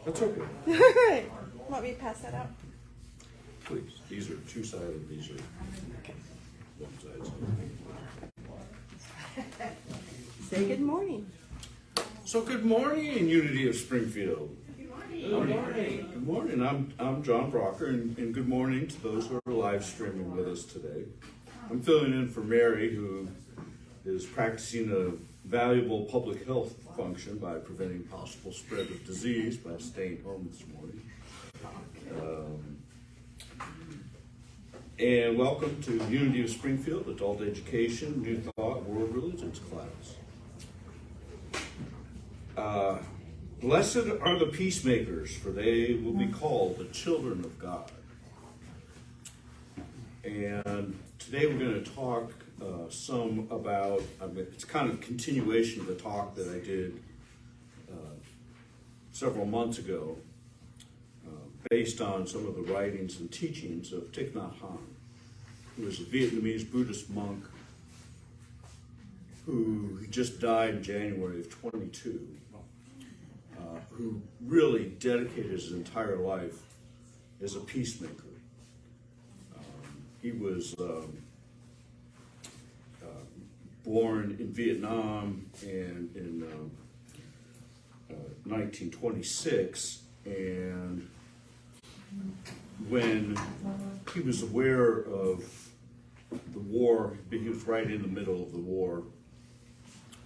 That's okay. All right. Want me to pass that out? Please. These are two-sided. These are one-sided. Say good morning. So good morning, Unity of Springfield. Good morning. Good morning. I'm John Braucher, and good morning to those who are live streaming with us today. I'm filling in for Mary, who is practicing a valuable public health function by preventing possible spread of disease by staying home this morning. And welcome to Unity of Springfield, Adult Education, New Thought, World Religions class. Blessed are the peacemakers, for they will be called the children of God. And today we're going to talk some about, it's kind of a continuation of the talk that I did several months ago, based on some of the writings and teachings of Thich Nhat Hanh, who was a Vietnamese Buddhist monk who just died in January of 22, who really dedicated his entire life as a peacemaker. He was born in Vietnam and in 1926, and when he was aware of the war, he was right in the middle of the war,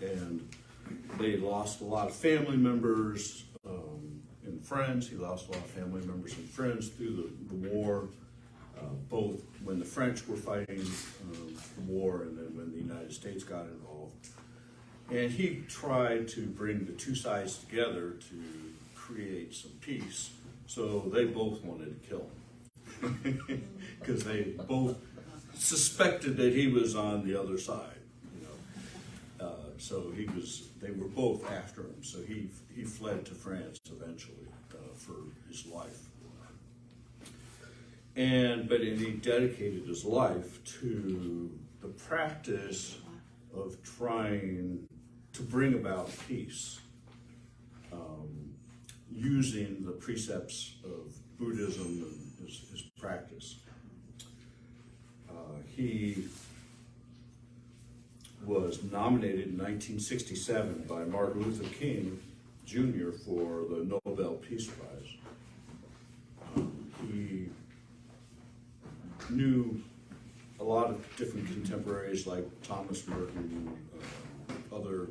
and they lost a lot of family members and friends. He lost a lot of family members and friends through the war, both when the French were fighting the war and then when the United States got involved. And he tried to bring the two sides together to create some peace. So they both wanted to kill him because they both suspected that he was on the other side. So they were both after him. So he fled to France eventually for his life. But he dedicated his life to the practice of trying to bring about peace, using the precepts of Buddhism and his practice. He was nominated in 1967 by Martin Luther King Jr. for the Nobel Peace Prize. He knew a lot of different contemporaries like Thomas Merton, other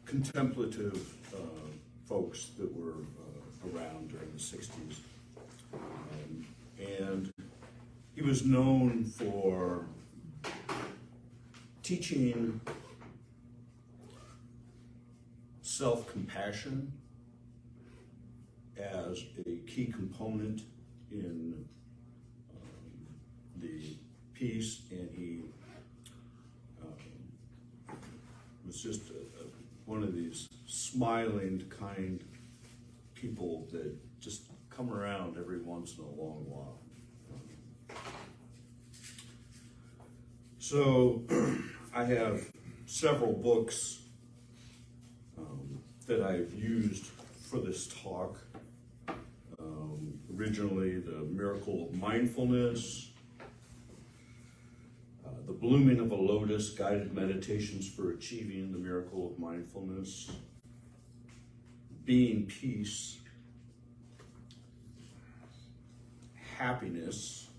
contemplative folks that were around during the 60s. And he was known for teaching self-compassion as a key component in the peace, and he was just one of these smiling, kind people that just come around every once in a long while. So I have several books that I've used for this talk. Originally, The Miracle of Mindfulness, The Blooming of a Lotus, Guided Meditations for Achieving the Miracle of Mindfulness, Being Peace, Happiness,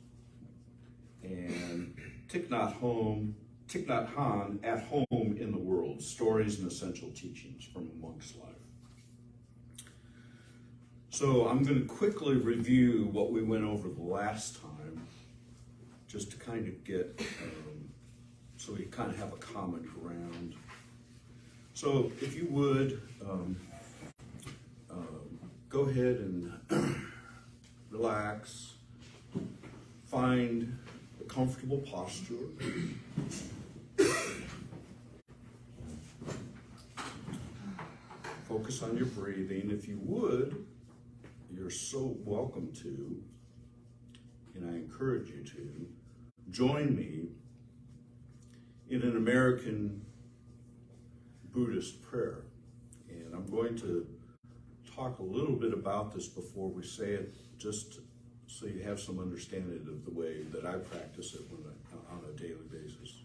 and Thich Nhat Hanh at Home in the World, Stories and Essential Teachings from a Monk's Life. So I'm going to quickly review what we went over the last time, just to kind of get, so we kind of have a common ground. So if you would, go ahead and relax, find a comfortable posture. Focus on your breathing. If you would, you're so welcome to, and I encourage you to, join me in an American Buddhist prayer. And I'm going to talk a little bit about this before we say it, just so you have some understanding of the way that I practice it on a daily basis.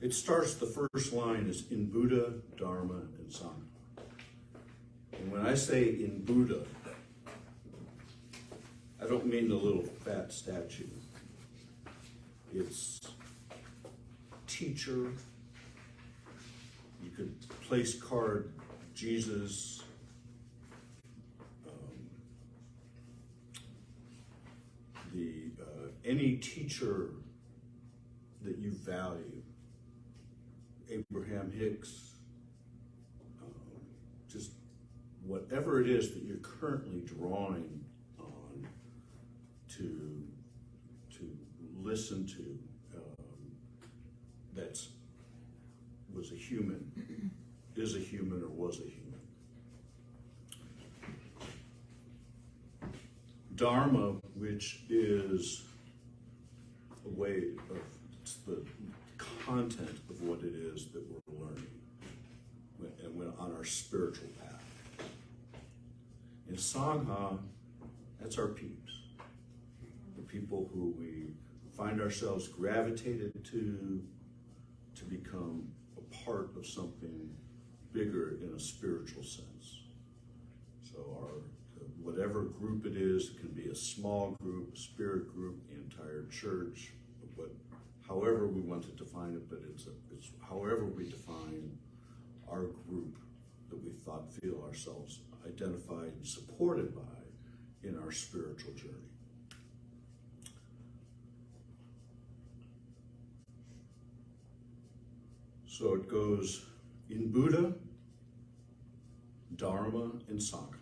It starts, the first line is in Buddha, Dharma, and Sangha. And when I say in Buddha, I don't mean the little fat statue. It's teacher. You could place card Jesus. Any teacher that you value, Abraham Hicks, just whatever it is that you're currently drawing on to listen to, that's was a human, is a human, or was a human. Dharma, which is a way of, it's the content of what it is that we're learning and when on our spiritual path. In Sangha, that's our peeps, the people who we find ourselves gravitated to become a part of something bigger in a spiritual sense. So whatever group it is, it can be a small group, a spirit group, the entire church, however we want to define it, but it's however we define our group that we feel ourselves identified and supported by in our spiritual journey. So it goes in Buddha, Dharma, and Sangha.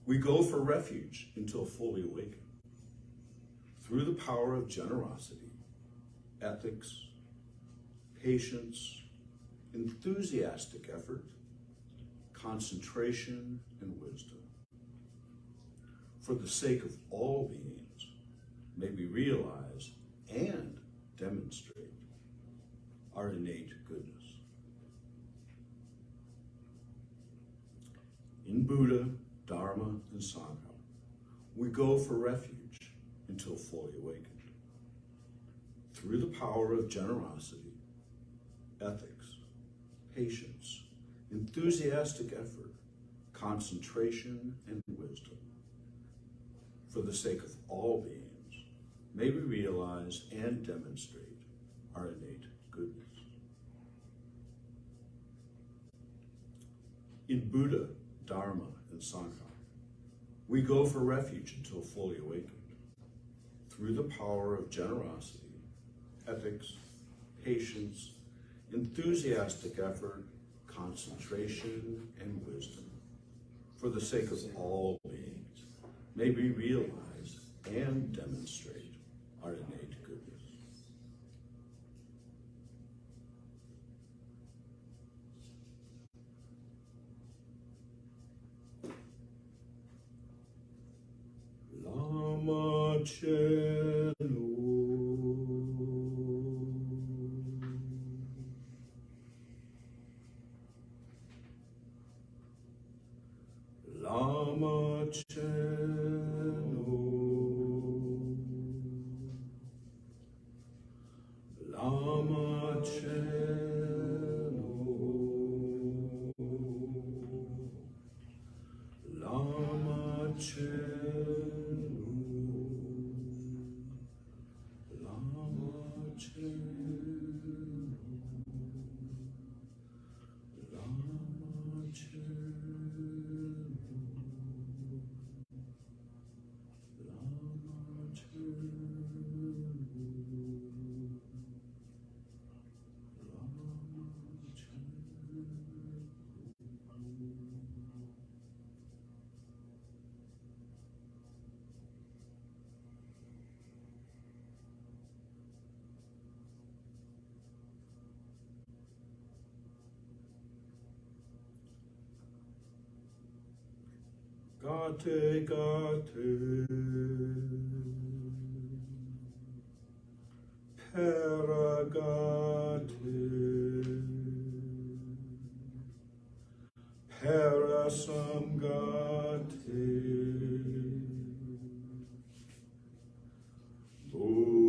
We go for refuge until fully awakened. Through the power of generosity, ethics, patience, enthusiastic effort, concentration, and wisdom. For the sake of all beings, may we realize and demonstrate our innate goodness. In Buddha, Dharma, and Sangha, we go for refuge until fully awakened. Through the power of generosity, ethics, patience, enthusiastic effort, concentration, and wisdom. For the sake of all beings, may we realize and demonstrate our innate goodness. In Buddha, Dharma, and Sangha, we go for refuge until fully awakened. Through the power of generosity, ethics, patience, enthusiastic effort, concentration, and wisdom. For the sake of all beings, may we realize and demonstrate our innate goodness. Lama Chenu. Lama Chenu. Lama Chenu. Lama Chenu. Gate, gate, peragate, peragate. Samgate Bodhisattva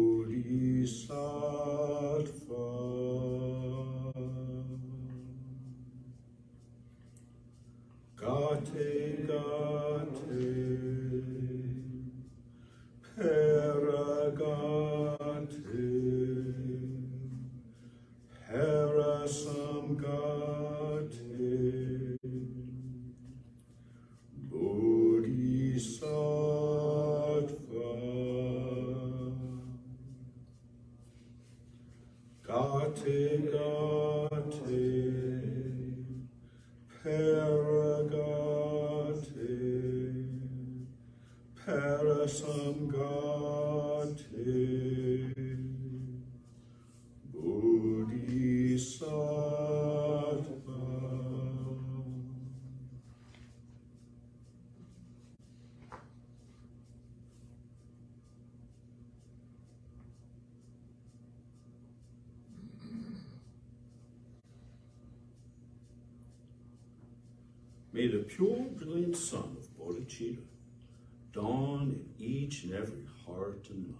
Gate Paragate Parasamgate Bodhisattva Gate Paragate Parasamgate Bodhisattva. May the pure, brilliant sun of bodhicitta dawn in each and every heart and mind,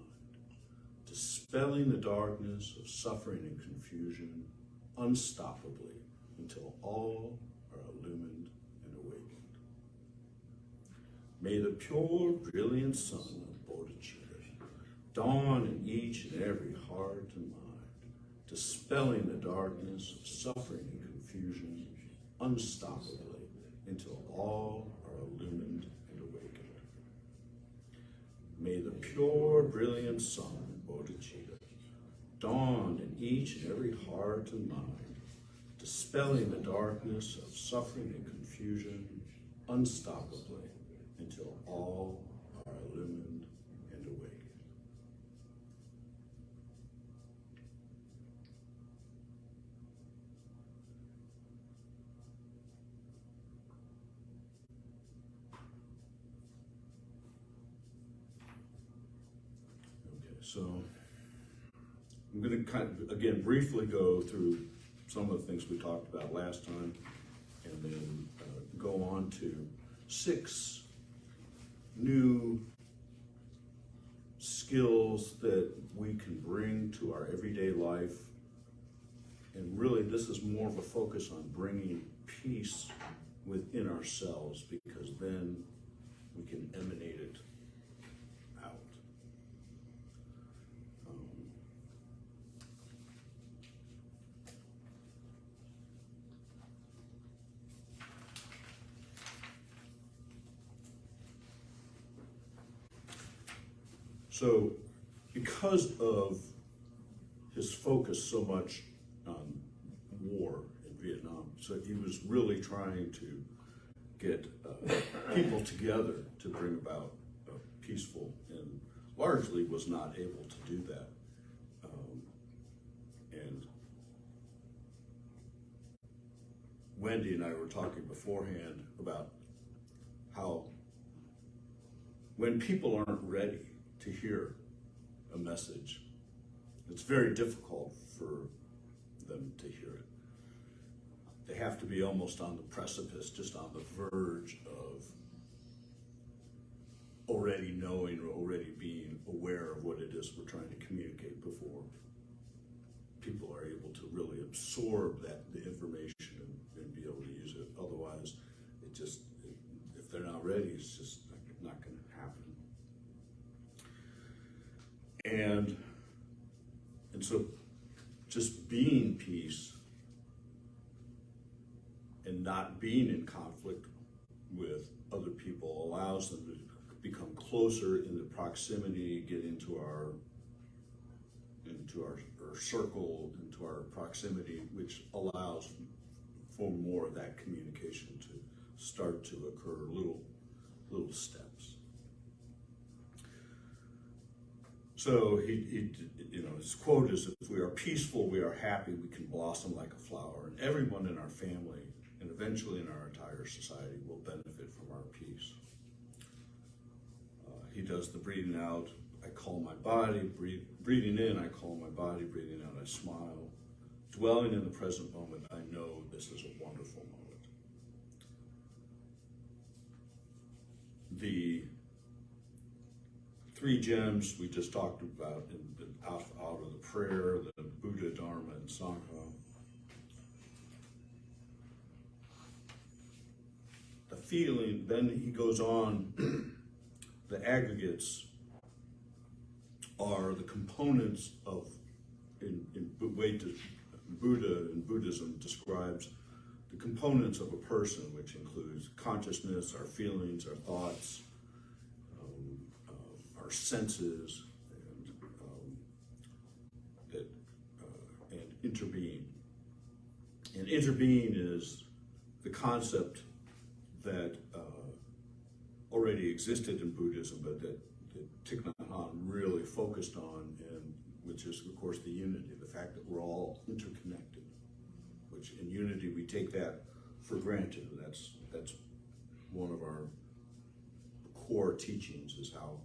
dispelling the darkness of suffering and confusion unstoppably until all are illumined and awakened. May the pure, brilliant sun of bodhicitta dawn in each and every heart and mind, dispelling the darkness of suffering and confusion unstoppably until all are illumined and awakened. May the pure, brilliant sun of bodhicitta dawn in each and every heart and mind, dispelling the darkness of suffering and confusion unstoppably until all are illumined and awakened. So I'm going to again briefly go through some of the things we talked about last time, and then go on to 6 new skills that we can bring to our everyday life. And really, this is more of a focus on bringing peace within ourselves, because then we can emanate it out. So, because of his focus so much on war in Vietnam, so he was really trying to get people together to bring about peaceful, and largely was not able to do that. And Wendy and I were talking beforehand about how when people aren't ready to hear a message, it's very difficult for them to hear it. They have to be almost on the precipice, just on the verge of already knowing or already being aware of what it is we're trying to communicate before people are able to really absorb the information and be able to use it. Otherwise, if they're not ready, it's just not going to happen. And so just being peace and not being in conflict with other people allows them to become closer in the proximity, get into our circle, into our proximity, which allows for more of that communication to start to occur, little steps. So his quote is, "If we are peaceful, we are happy, we can blossom like a flower, and everyone in our family and eventually in our entire society will benefit from our peace." He does the breathing out, I call my body, breathing in, I call my body, breathing out, I smile. Dwelling in the present moment, I know this is a wonderful moment. the three gems we just talked about out of the prayer, the Buddha, Dharma, and Sangha. The feeling, then he goes on, the aggregates are the components of, Buddha and Buddhism describes the components of a person, which includes consciousness, our feelings, our thoughts, our senses, and interbeing. And interbeing is the concept that already existed in Buddhism, but that Thich Nhat Hanh really focused on, and which is, of course, the unity, the fact that we're all interconnected. Which in unity we take that for granted. That's one of our core teachings, is how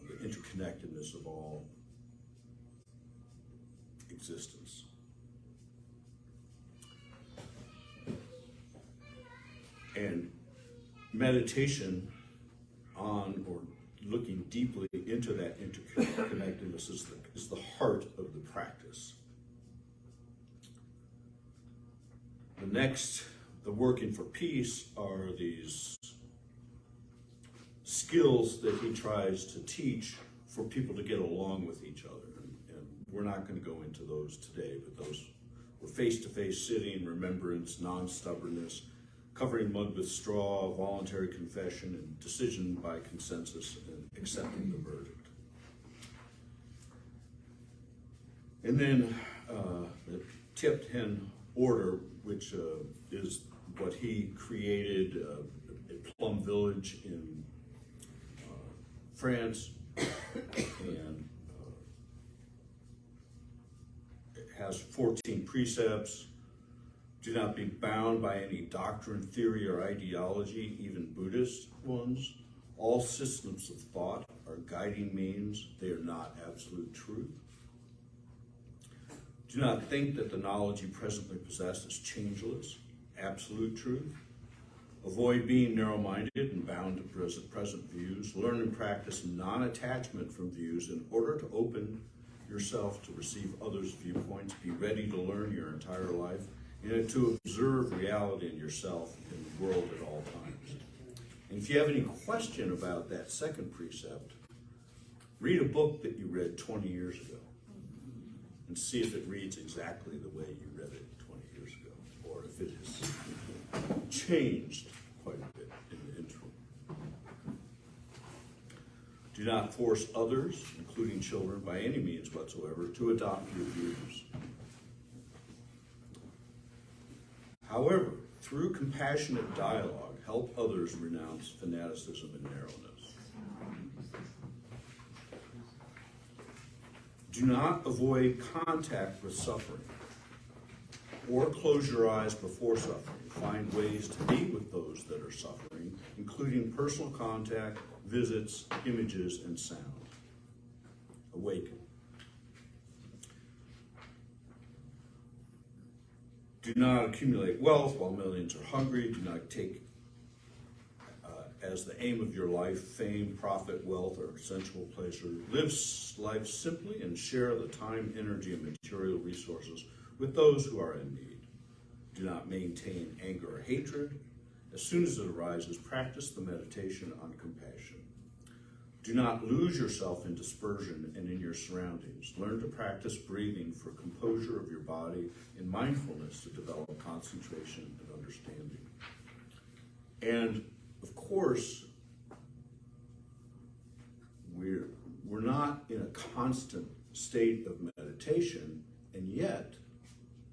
the interconnectedness of all existence. And meditation on, or looking deeply into that interconnectedness is the heart of the practice. The working for peace are these skills that he tries to teach for people to get along with each other. And we're not going to go into those today, but those were face-to-face sitting, remembrance, non-stubbornness, covering mud with straw, voluntary confession, and decision by consensus, and accepting the verdict. And then the tipped hen order, which is what he created, a plum village in France, and it has 14 precepts. Do not be bound by any doctrine, theory, or ideology, even Buddhist ones. All systems of thought are guiding means. They are not absolute truth. Do not think that the knowledge you presently possess is changeless, absolute truth. Avoid being narrow-minded and bound to present views. Learn and practice non-attachment from views in order to open yourself to receive others' viewpoints. Be ready to learn your entire life and to observe reality in yourself and the world at all times. And if you have any question about that second precept, read a book that you read 20 years ago and see if it reads exactly the way you read it 20 years ago, or if it has changed quite a bit in the interim. Do not force others, including children, by any means whatsoever, to adopt your views. However, through compassionate dialogue, help others renounce fanaticism and narrowness. Do not avoid contact with suffering or close your eyes before suffering. Find ways to be with those that are suffering, including personal contact, visits, images, and sound. Awaken. Do not accumulate wealth while millions are hungry. Do not take as the aim of your life fame, profit, wealth, or sensual pleasure. Live life simply and share the time, energy, and material resources with those who are in need. Do not maintain anger or hatred. As soon as it arises, practice the meditation on compassion. Do not lose yourself in dispersion and in your surroundings. Learn to practice breathing for composure of your body and mindfulness to develop concentration and understanding. And of course, we're not in a constant state of meditation, and yet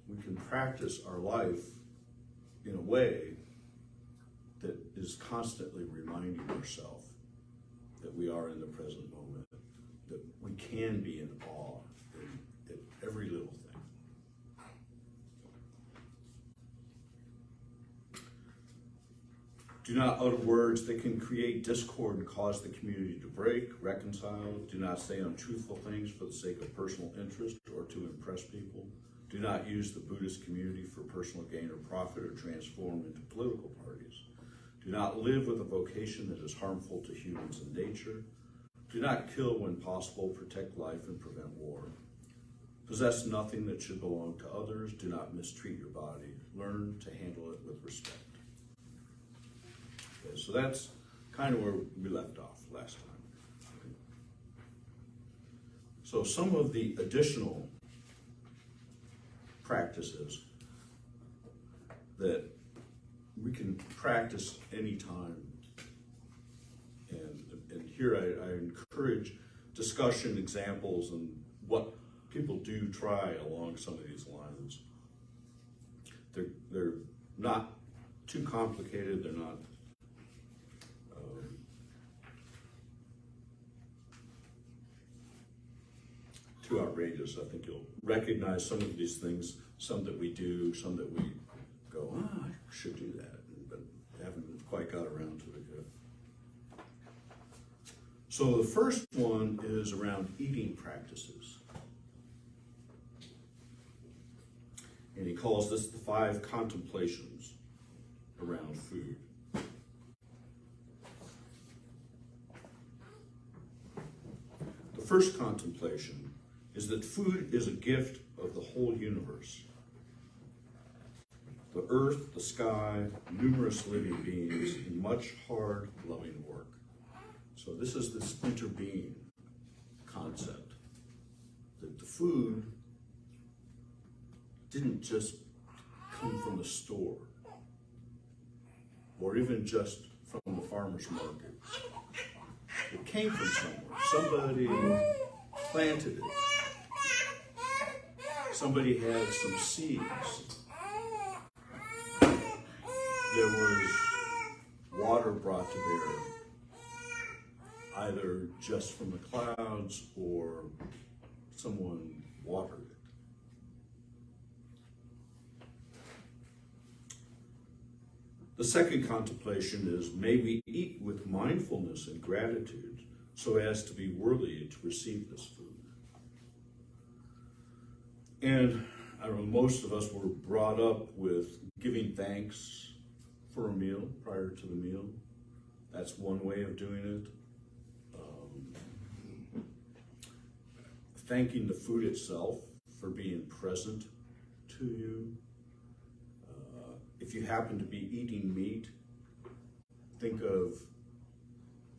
we can practice our life in a way that is constantly reminding ourselves that we are in the present moment, that we can be in awe at every little thing. Do not utter words that can create discord and cause the community to break, reconcile. Do not say untruthful things for the sake of personal interest or to impress people. Do not use the Buddhist community for personal gain or profit or transform into political parties. Do not live with a vocation that is harmful to humans and nature. Do not kill when possible, protect life and prevent war. Possess nothing that should belong to others. Do not mistreat your body. Learn to handle it with respect. Okay, so that's kind of where we left off last time. So some of the additional practices that we can practice anytime. And here I encourage discussion, examples, and what people do try along some of these lines. They're not too complicated, they're not too outrageous. I think you'll recognize some of these things, some that we do, some that we go, I should do that, but haven't quite got around to it yet. So the first one is around eating practices. And he calls this the 5 contemplations around food. The first contemplation is that food is a gift of the whole universe. The earth, the sky, numerous living beings, and much hard, loving work. So this is this interbeing concept, that the food didn't just come from the store, or even just from the farmer's market. It came from somewhere. Somebody planted it. Somebody had some seeds. There was water brought to bear, either just from the clouds or someone watered it. The second contemplation is, may we eat with mindfulness and gratitude so as to be worthy to receive this food. And I don't know, most of us were brought up with giving thanks for a meal prior to the meal. That's one way of doing it. Thanking the food itself for being present to you. If you happen to be eating meat, think of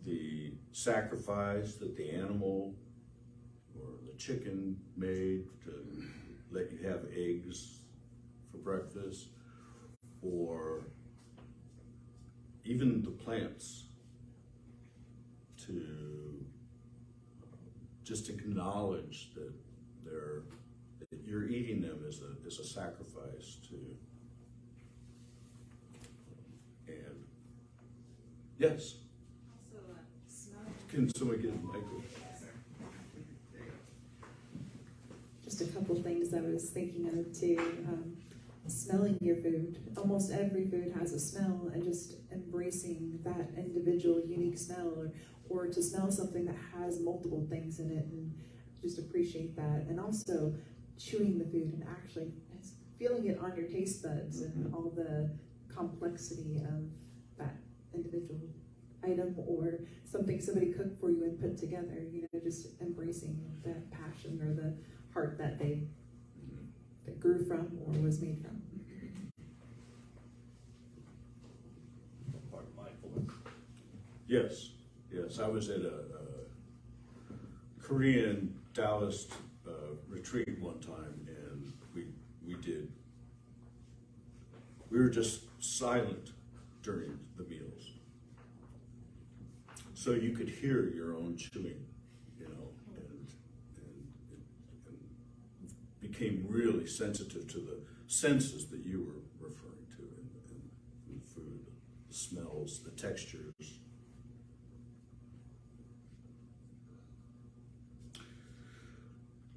the sacrifice that the animal or the chicken made to let you have eggs for breakfast, or even the plants, to just acknowledge that that you're eating them as a sacrifice to. And yes. Also, smelling. Can someone get a microphone? Just a couple things I was thinking of too. Smelling your food. Almost every food has a smell, and just embracing that individual unique smell, or to smell something that has multiple things in it, and just appreciate that. And also chewing the food and actually feeling it on your taste buds, and all the complexity of that individual item or something somebody cooked for you and put together, just embracing that passion or the heart that they grew from or was made from. Part of mindfulness. Yes. I was at a Korean Taoist retreat one time, and we were just silent during the meals, so you could hear your own chewing, and became really sensitive to the senses that you were referring to in food, the smells, the textures.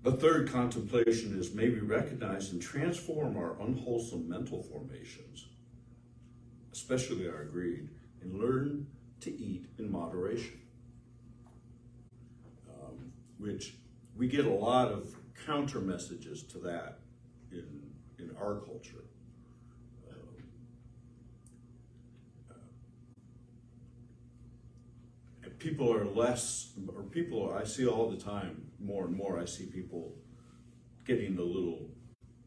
The third contemplation is, may we recognize and transform our unwholesome mental formations, especially our greed, and learn to eat in moderation. Which we get a lot of counter messages to that in our culture. people are less, or people, I see all the time, more and more, I see people getting the little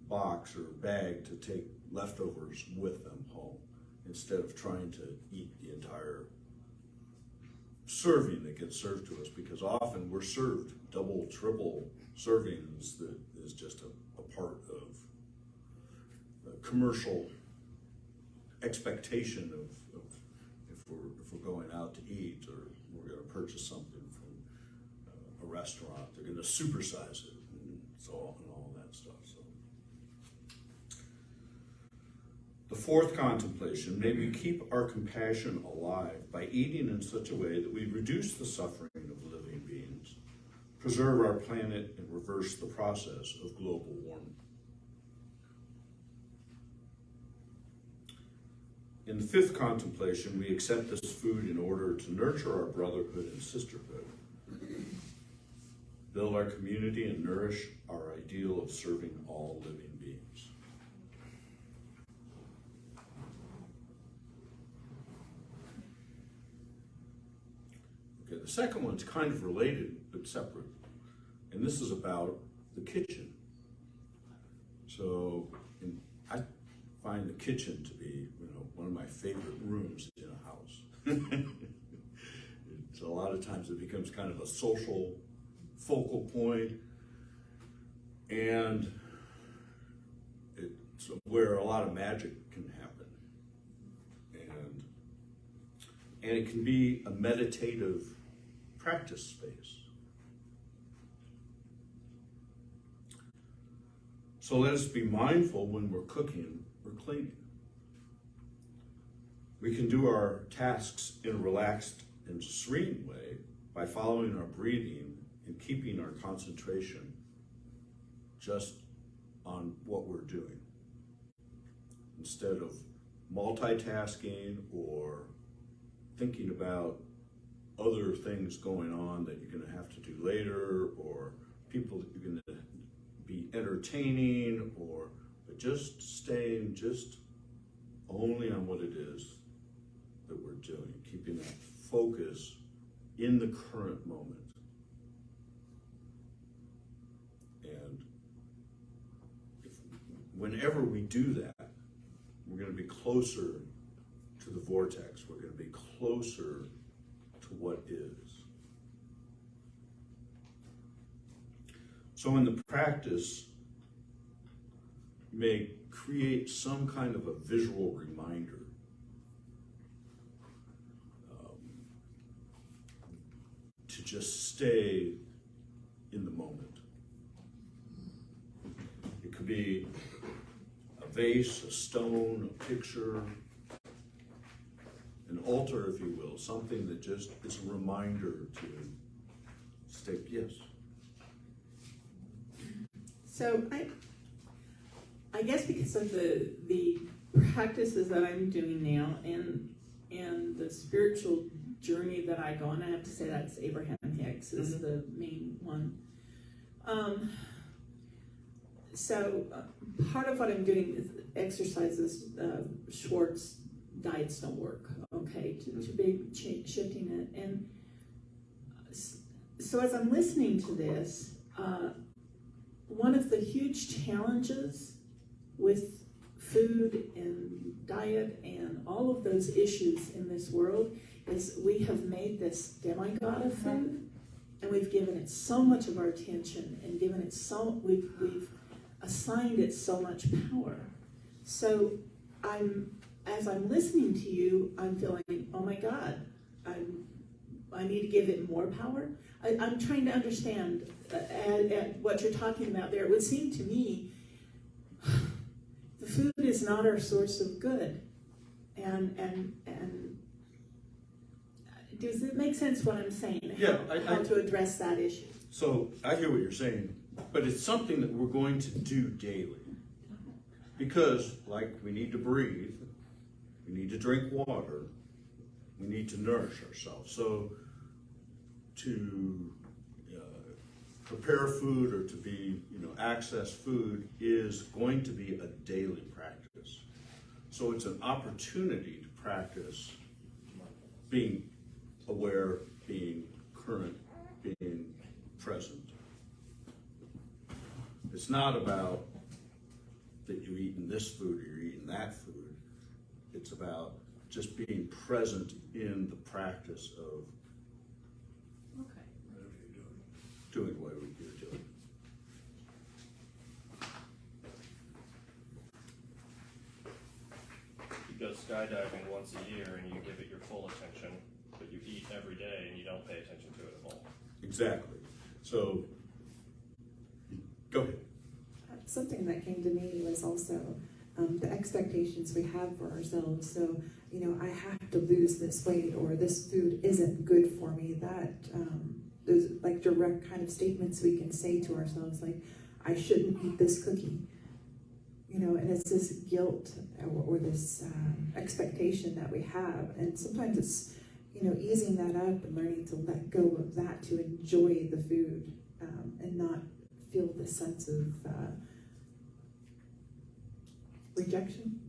box or bag to take leftovers with them home instead of trying to eat the entire serving that gets served to us, because often we're served double, triple servings that is just a part of commercial expectation of if we're going out to eat or we're going to purchase something from a restaurant, they're going to supersize it and all that stuff. So the fourth contemplation, may we keep our compassion alive by eating in such a way that we reduce the suffering of living beings, preserve our planet, and reverse the process of global warming. In the fifth contemplation, we accept this food in order to nurture our brotherhood and sisterhood, build our community, and nourish our ideal of serving all living beings. Okay, the second one's kind of related but separate, and this is about the kitchen. So, I find the kitchen to be, one of my favorite rooms in a house. It's a lot of times it becomes kind of a social focal point, and it's where a lot of magic can happen, and it can be a meditative practice space. So let us be mindful when we're cooking or cleaning. We can do our tasks in a relaxed and serene way by following our breathing and keeping our concentration just on what we're doing, instead of multitasking or thinking about other things going on that you're going to have to do later, or people that you're going to be entertaining, but just staying just only on what it is that we're doing, keeping that focus in the current moment. And whenever we do that, we're going to be closer to the vortex. We're going to be closer to what is. So in the practice, you may create some kind of a visual reminder to just stay in the moment. It could be a vase, a stone, a picture, an altar, if you will, something that just is a reminder to stay, yes. So I guess because of the practices that I'm doing now and the spiritual journey that I go on, I have to say that's Abraham Hicks is the main one. So part of what I'm doing is exercises. Schwartz diets don't work. Okay, to be shifting it, and so as I'm listening to this, one of the huge challenges with food and diet and all of those issues in this world is we have made this demigod of food, and we've given it so much of our attention and given it we've assigned it so much power. So as I'm listening to you, I'm feeling, oh my God, I need to give it more power. I'm trying to understand at what you're talking about there. It would seem to me the food is not our source of good, and does it make sense what I'm saying? Yeah, how to address that issue? So I hear what you're saying, but it's something that we're going to do daily, because like we need to breathe, we need to drink water, we need to nourish ourselves. So to prepare food or to be, access food is going to be a daily practice. So it's an opportunity to practice being aware, being current, being present. It's not about that you're eating this food or you're eating that food. It's about just being present in the practice of Okay. doing what you're doing. You go skydiving once a year and you give it your full attention, but you eat every day and you don't pay attention to it at all. Exactly. So, go ahead. Something that came to me was also the expectations we have for ourselves. So, I have to lose this weight, or this food isn't good for me. That those like direct kind of statements we can say to ourselves, like, I shouldn't eat this cookie. And it's this guilt or this expectation that we have. And sometimes it's, easing that up and learning to let go of that, to enjoy the food and not feel this sense of rejection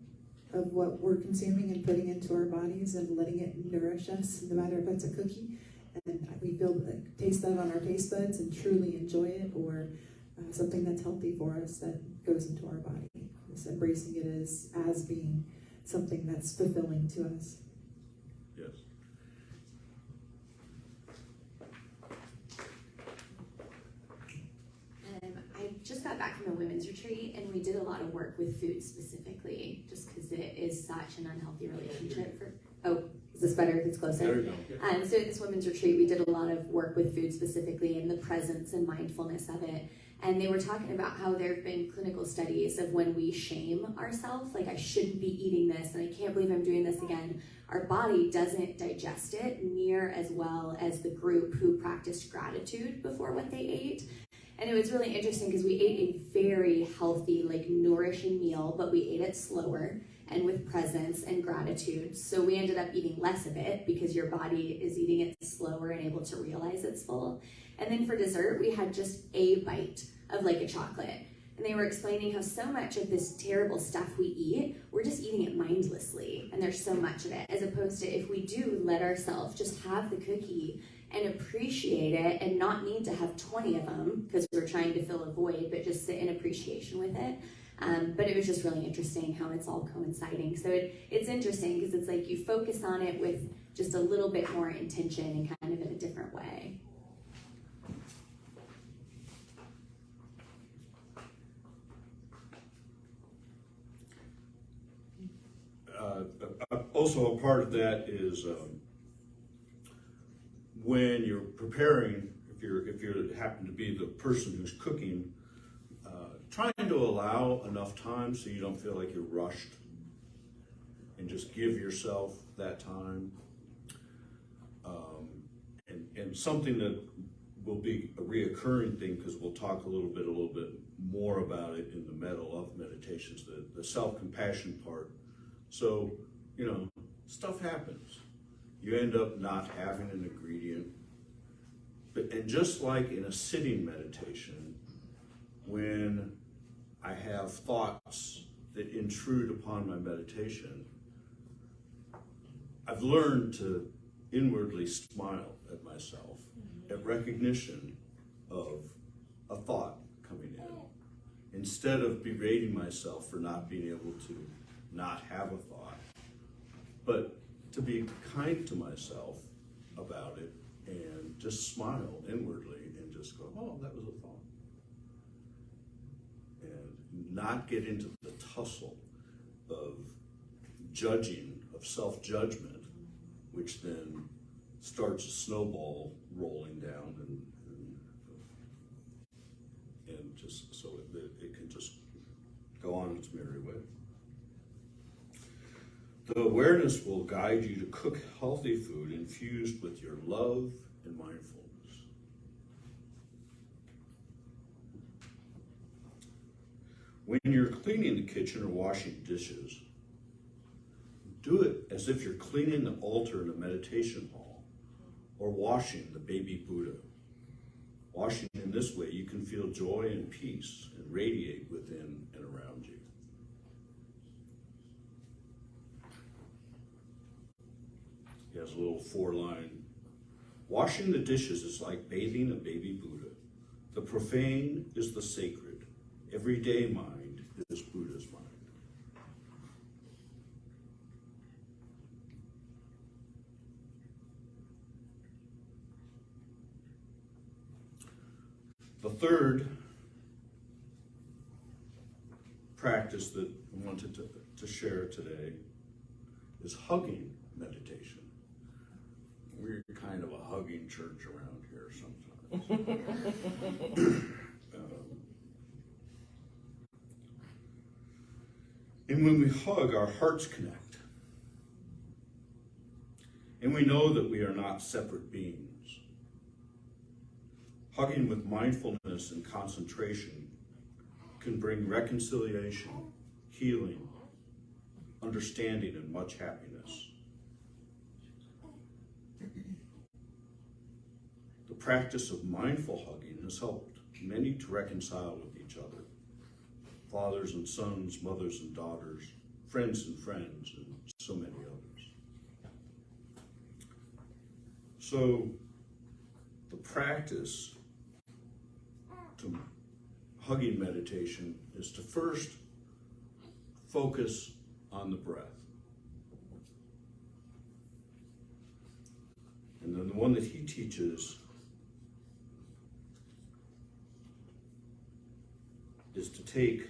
of what we're consuming and putting into our bodies and letting it nourish us, no matter if it's a cookie. And we taste that on our taste buds and truly enjoy it, or something that's healthy for us that goes into our body. Just embracing it as being something that's fulfilling to us. Yes. I just got back from a women's retreat, and we did a lot of work with food specifically, just because it is such an unhealthy relationship for. Oh, is this better? It's closer. There you go. So at this women's retreat, we did a lot of work with food specifically and the presence and mindfulness of it. And they were talking about how there have been clinical studies of when we shame ourselves, like I shouldn't be eating this and I can't believe I'm doing this again, our body doesn't digest it near as well as the group who practiced gratitude before what they ate. And it was really interesting because we ate a very healthy, like nourishing meal, but we ate it slower and with presence and gratitude. So we ended up eating less of it because your body is eating it slower and able to realize it's full. And then for dessert, we had just a bite of like a chocolate. And they were explaining how so much of this terrible stuff we eat, we're just eating it mindlessly. And there's so much of it, as opposed to if we do let ourselves just have the cookie and appreciate it and not need to have 20 of them because we're trying to fill a void, but just sit in appreciation with it. But it was just really interesting how it's all coinciding. So it's interesting because it's like you focus on it with just a little bit more intention and kind of in a different way. Also, a part of that is when you're preparing, if you happen to be the person who's cooking, trying to allow enough time so you don't feel like you're rushed, and just give yourself that time. And something that will be a reoccurring thing, because we'll talk a little bit more about it in the middle of meditations, the self-compassion part. So, stuff happens. You end up not having an ingredient. And just like in a sitting meditation, when I have thoughts that intrude upon my meditation, I've learned to inwardly smile at myself at recognition of a thought coming in, instead of berating myself for not being able to not have a thought, but to be kind to myself about it and just smile inwardly and just go, oh, that was a thought. And not get into the tussle of judging, of self-judgment, which then starts a snowball rolling down and just so it can just go on its merry way. The awareness will guide you to cook healthy food infused with your love and mindfulness. When you're cleaning the kitchen or washing dishes, do it as if you're cleaning the altar in a meditation hall or washing the baby Buddha. Washing in this way, you can feel joy and peace and radiate within and around you. He has a little 4-line Washing the dishes is like bathing a baby Buddha. The profane is the sacred. Everyday mind is Buddha's mind. The third practice that I wanted to share today is hugging meditation. We're kind of a hugging church around here sometimes. And when we hug, our hearts connect. And we know that we are not separate beings. Hugging with mindfulness and concentration can bring reconciliation, healing, understanding, and much happiness. The practice of mindful hugging has helped many to reconcile with each other. Fathers and sons, mothers and daughters, friends and friends, and so many others. So, the practice to hugging meditation is to first focus on the breath. And then the one that he teaches is to take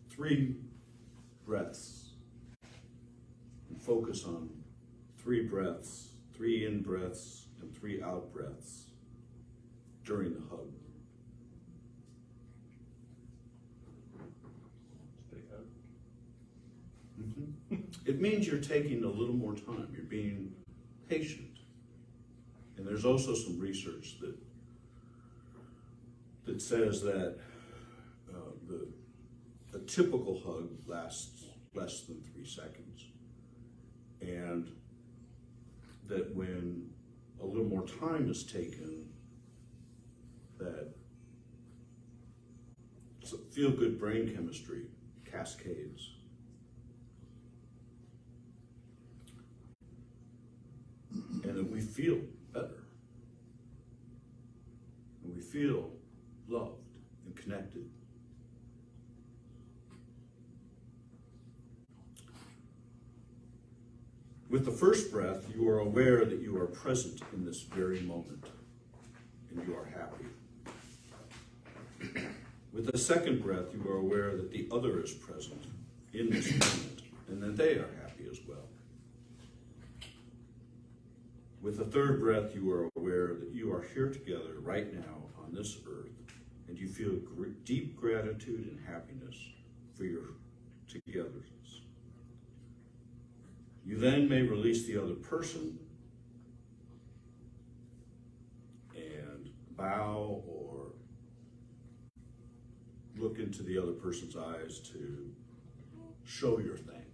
3 breaths and focus on 3 breaths, 3 in breaths and 3 out breaths during the hug. Big hug. It means you're taking a little more time. You're being patient. And there's also some research that says that a typical hug lasts less than 3 seconds. And that when a little more time is taken, that feel-good brain chemistry cascades. And that we feel better. And we feel loved and connected. With the first breath, you are aware that you are present in this very moment, and you are happy. With the second breath, you are aware that the other is present in this moment, and that they are happy as well. With the third breath, you are aware that you are here together right now on this earth, and you feel deep gratitude and happiness for your togetherness. You then may release the other person and bow or look into the other person's eyes to show your thanks.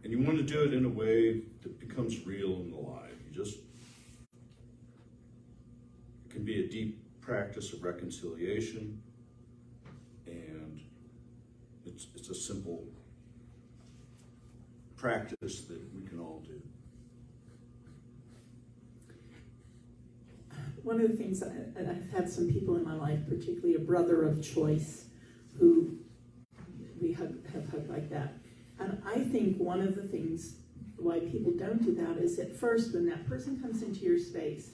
And you want to do it in a way that becomes real and alive. It can be a deep practice of reconciliation, and it's a simple practice that we can all do. One of the things, and I've had some people in my life, particularly a brother of choice, who we have hugged like that. And I think one of the things why people don't do that is at first, when that person comes into your space,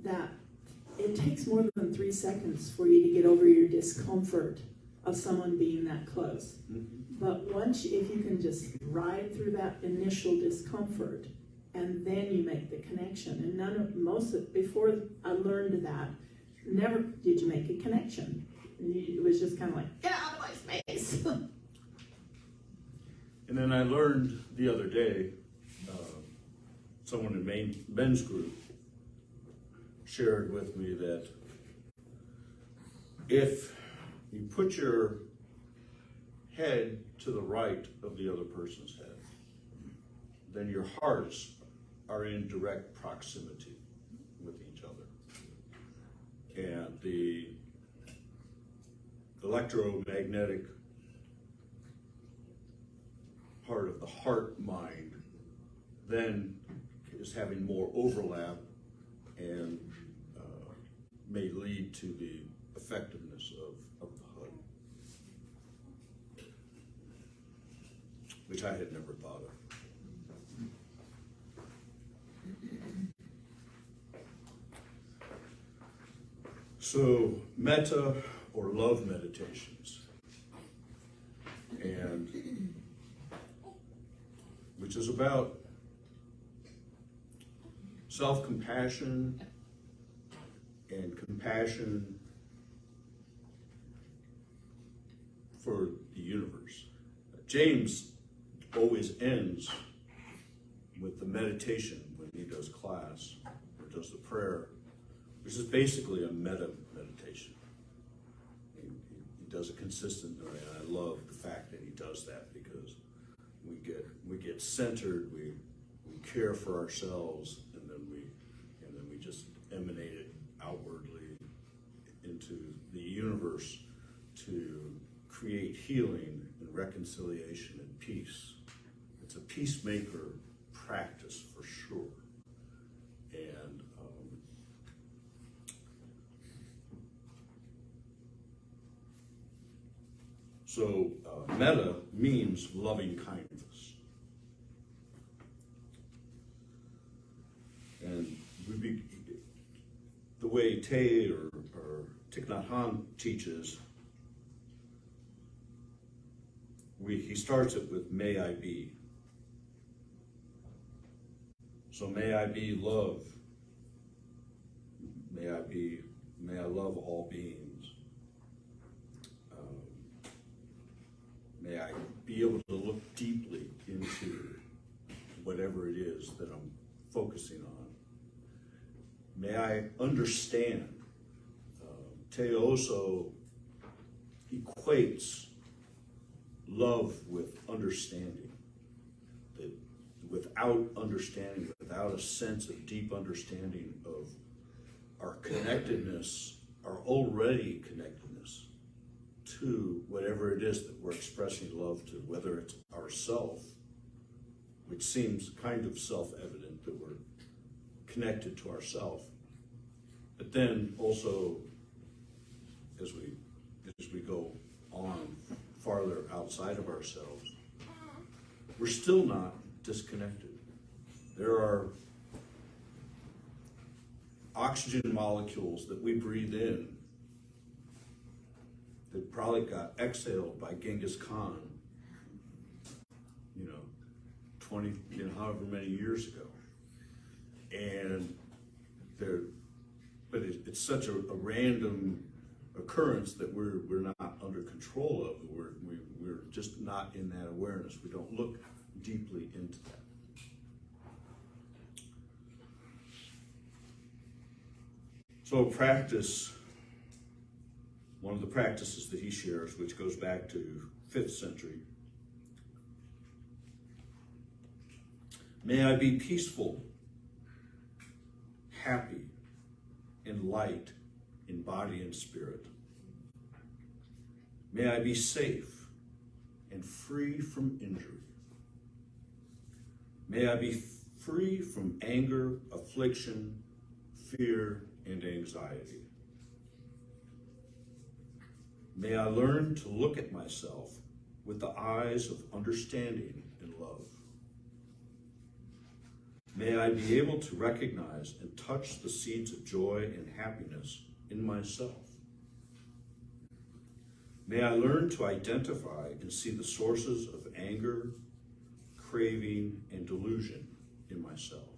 that it takes more than 3 seconds for you to get over your discomfort of someone being that close. Mm-hmm. But once, if you can just ride through that initial discomfort, and then you make the connection. And before I learned that, never did you make a connection. It was just kind of like, get out of my space. And then I learned the other day, someone in Ben's group shared with me that if you put your head to the right of the other person's head, then your hearts are in direct proximity with each other. And the electromagnetic part of the heart mind then is having more overlap and may lead to the effectiveness of the HUD, which I had never thought of. So, metta or love meditations, and which is about self-compassion and compassion for the universe. James always ends with the meditation when he does class or does the prayer, which is basically a meta meditation. He does it consistently, and I love the fact that he does that because we get centered, we care for ourselves, and then we just emanate it outwardly into the universe to create healing and reconciliation and peace. It's a peacemaker practice for sure. And so metta means loving kindness. And the way Te or Thich Nhat Hanh teaches, he starts it with may I be. So may I be love. May I love all beings. May I be able to look deeply into whatever it is that I'm focusing on. May I understand. Te also equates love with understanding. That without understanding, without a sense of deep understanding of our connectedness, our already connectedness to whatever it is that we're expressing love to, whether it's ourself, which seems kind of self-evident that we're connected to ourself, but then also as we go on farther outside of ourselves, we're still not disconnected. There are oxygen molecules that we breathe in that probably got exhaled by Genghis Khan, 20, however many years ago. And but it's such a random occurrence that we're not under control of. We're just not in that awareness. We don't look deeply into that. So practice, one of the practices that he shares, which goes back to 5th century. May I be peaceful, happy, and light in body and spirit. May I be safe and free from injury. May I be free from anger, affliction, fear, and anxiety. May I learn to look at myself with the eyes of understanding and love. May I be able to recognize and touch the seeds of joy and happiness in myself. May I learn to identify and see the sources of anger, craving, and delusion in myself.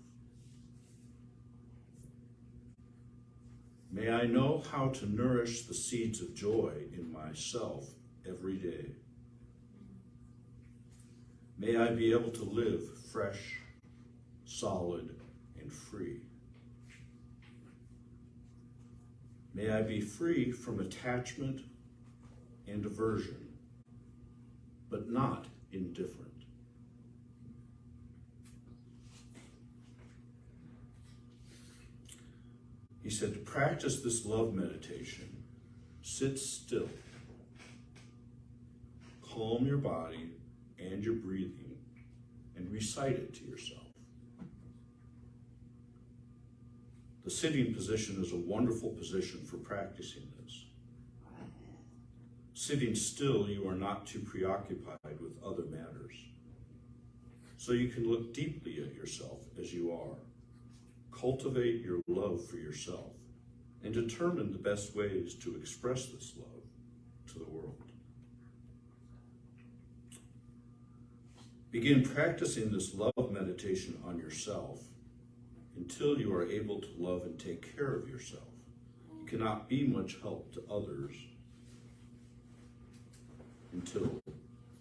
May I know how to nourish the seeds of joy in myself every day. May I be able to live fresh, solid, and free. May I be free from attachment and aversion, but not indifferent. He said to practice this love meditation, sit still calm your body and your breathing and recite it to yourself. The sitting position is a wonderful position for practicing this. Sitting still, you are not too preoccupied with other matters. So you can look deeply at yourself as you are. Cultivate your love for yourself and determine the best ways to express this love to the world. Begin practicing this love meditation on yourself until you are able to love and take care of yourself. You cannot be much help to others until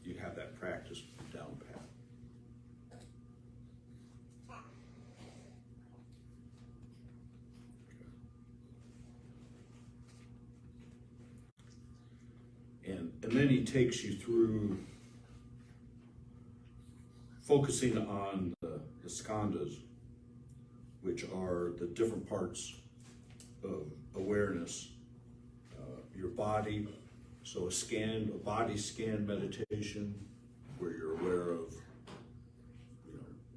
you have that practice down pat. And then he takes you through focusing on the skandhas, which are the different parts of awareness. Your body, so a body scan meditation, where you're aware of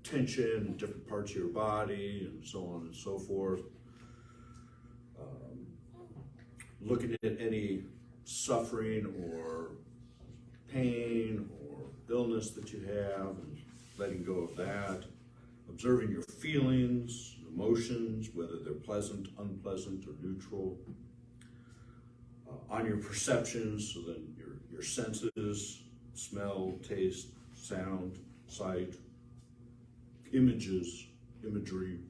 tension in different parts of your body and so on and so forth. Looking at any suffering or pain or illness that you have and letting go of that. Observing your feelings, emotions, whether they're pleasant, unpleasant, or neutral. On your perceptions, so then your senses, smell, taste, sound, sight, images, imagery.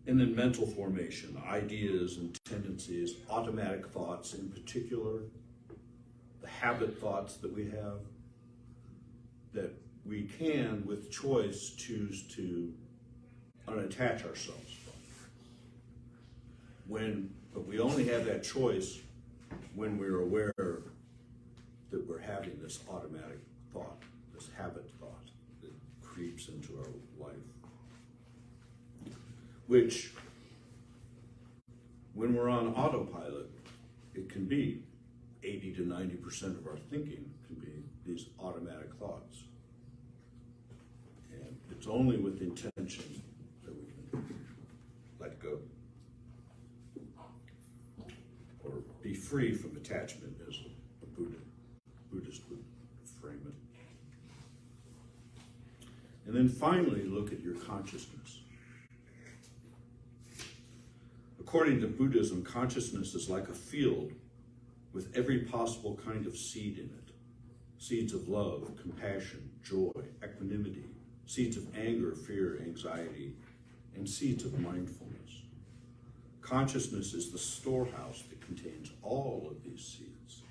And then mental formation, ideas and tendencies, automatic thoughts in particular, the habit thoughts that we have, that we can, with choice, choose to unattach ourselves from. But we only have that choice when we're aware that we're having this automatic thought, this habit thought that creeps into our life. Which, when we're on autopilot, it can be 80 to 90% of our thinking can be these automatic thoughts. And it's only with intention that we can let go. Or be free from attachment, as a Buddhist would frame it. And then finally, look at your consciousness. According to Buddhism, consciousness is like a field with every possible kind of seed in it. Seeds of love, compassion, joy, equanimity, seeds of anger, fear, anxiety, and seeds of mindfulness. Consciousness is the storehouse that contains all of these seeds,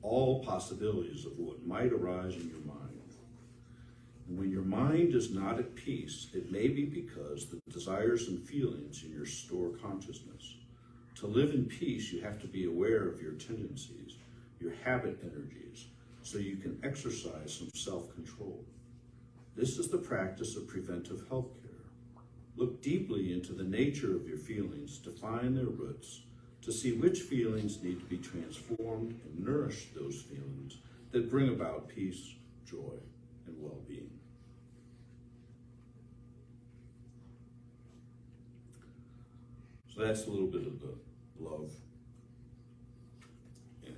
all possibilities of what might arise in your mind. And when your mind is not at peace, it may be because the desires and feelings in your store consciousness. To live in peace, you have to be aware of your tendencies, your habit energies, so you can exercise some self-control. This is the practice of preventive health care. Look deeply into the nature of your feelings to find their roots, to see which feelings need to be transformed and nourish those feelings that bring about peace, joy, and well-being. So that's a little bit of the love and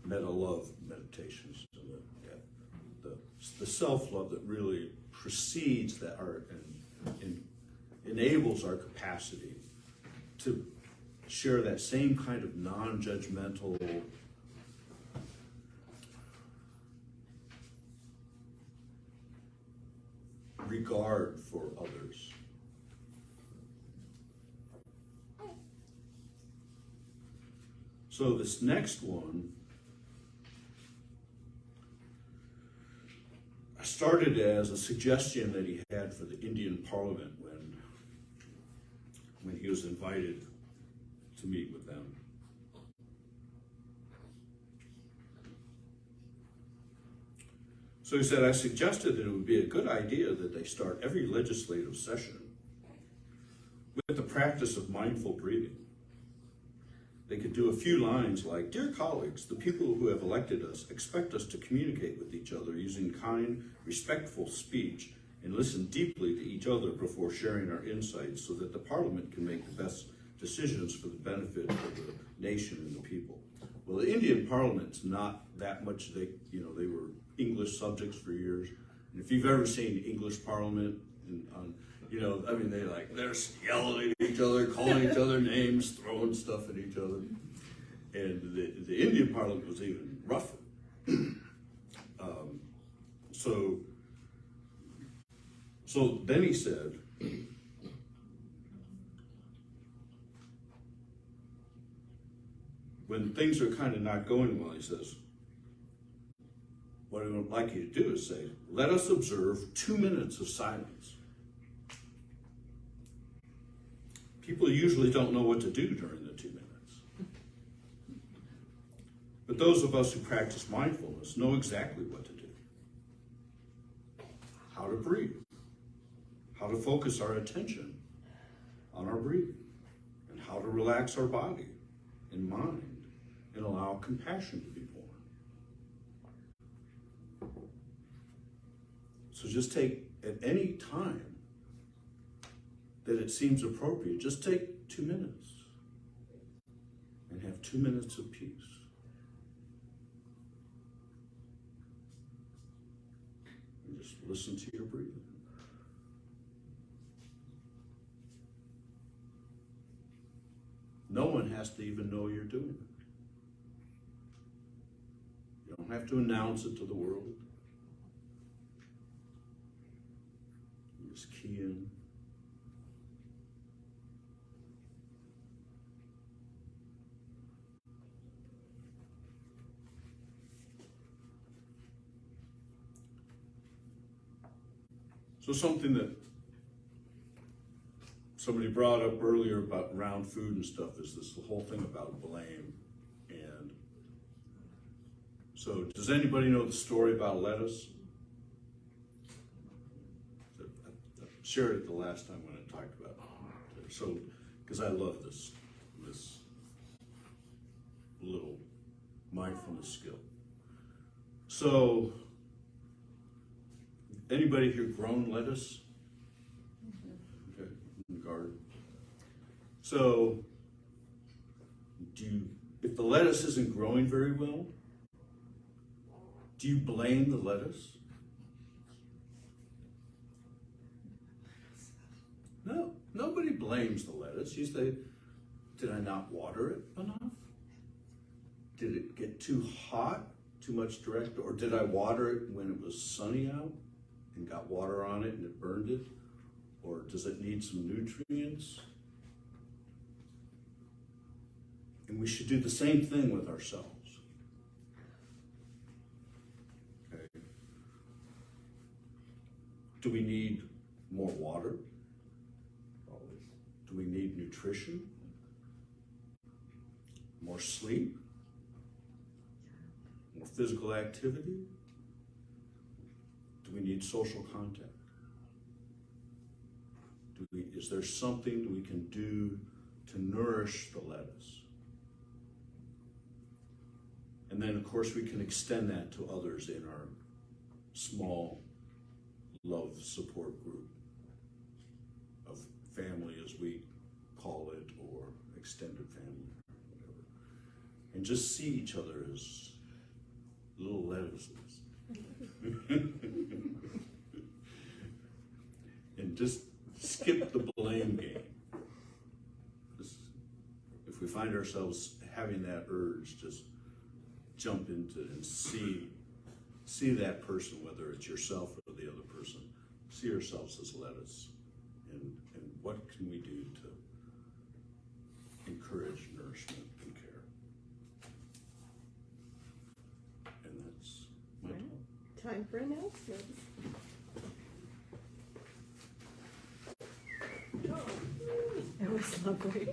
meta-love meditations, the self-love that really precedes that art and enables our capacity to share that same kind of non-judgmental regard for others. So this next one, I started as a suggestion that he had for the Indian Parliament when he was invited to meet with them. So he said, I suggested that it would be a good idea that they start every legislative session with the practice of mindful breathing. they could do a few lines like, "Dear colleagues, the people who have elected us expect us to communicate with each other using kind, respectful speech and listen deeply to each other before sharing our insights so that the Parliament can make the best decisions for the benefit of the nation and the people." Well, the Indian Parliament's not that much, they were English subjects for years. And if you've ever seen English Parliament, they're yelling at each other, calling each other names, throwing stuff at each other. And the Indian Parliament was even rougher. So then he said, when things are kind of not going well, he says, what I would like you to do is say, let us observe 2 minutes of silence. People usually don't know what to do during the 2 minutes. But those of us who practice mindfulness know exactly what to do. How to breathe. How to focus our attention on our breathing. And how to relax our body and mind and allow compassion to be born. So just take, at any time that it seems appropriate, just take 2 minutes and have 2 minutes of peace. And just listen to your breathing. No one has to even know you're doing it. You don't have to announce it to the world. You just key in. So something that somebody brought up earlier about around food and stuff is this whole thing about blame. And so does anybody know the story about lettuce? I shared it the last time when I talked about it. So, because I love this little mindfulness skill. So, anybody here grown lettuce? Okay, in the garden. So, if the lettuce isn't growing very well, do you blame the lettuce? No, nobody blames the lettuce. You say, did I not water it enough? Did it get too hot, too much direct, or did I water it when it was sunny out and got water on it and it burned it? Or does it need some nutrients? And we should do the same thing with ourselves. Okay. Do we need more water? Always. Do we need nutrition? More sleep? More physical activity? Do we need social contact? Is there something we can do to nourish the lettuce? And then, of course, we can extend that to others in our small love support group of family, as we call it, or extended family, whatever. And just see each other as little lettuces. And just skip the blame game. If we find ourselves having that urge, just jump into it and see that person, whether it's yourself or the other person. See yourselves as lettuce, and what can we do to encourage nourishment and care? And that's my talk. Time for announcements. It was lovely.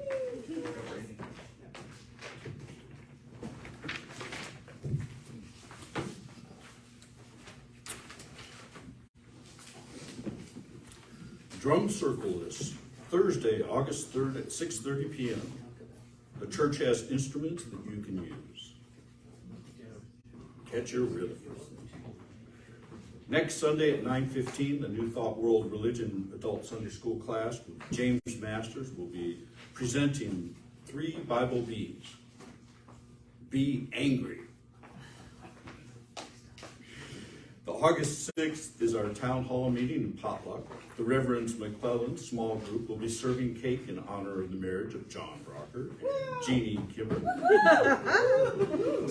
Drum Circle is Thursday, August 3rd at 6:30 p.m. The church has instruments that you can use. Catch your rhythm. Next Sunday at 9:15, the New Thought World Religion Adult Sunday School class with James Masters will be presenting 3 Bible B's. Be angry. The August 6th is our town hall meeting and potluck. The Reverends McClellan small group will be serving cake in honor of the marriage of John Braucher and Jeannie Kimber.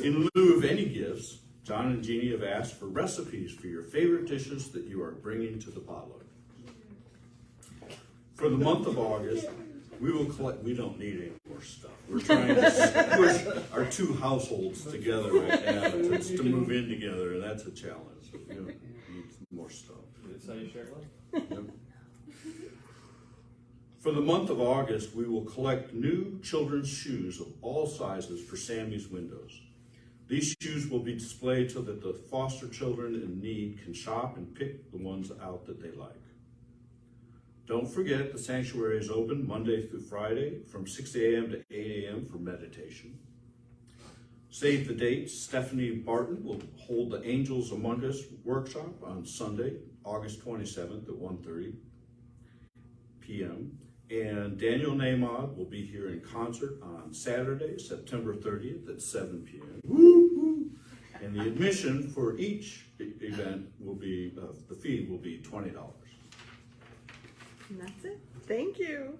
In lieu of any gifts, John and Jeannie have asked for recipes for your favorite dishes that you are bringing to the potluck. For the month of August, we will collect, we don't need any more stuff. We're trying to push our 2 households together right now to move in together, and that's a challenge. You know, we need some more stuff. That's how you share love? Yep. For the month of August, we will collect new children's shoes of all sizes for Sammy's Windows. These shoes will be displayed so that the foster children in need can shop and pick the ones out that they like. Don't forget, the sanctuary is open Monday through Friday from 6 a.m. to 8 a.m. for meditation. Save the date, Stephanie Barton will hold the Angels Among Us workshop on Sunday, August 27th at 1:30 p.m. And Daniel Namaud will be here in concert on Saturday, September 30th at 7 p.m. Woo-hoo! And the admission for each event will be, the fee will be $20. And that's it. Thank you.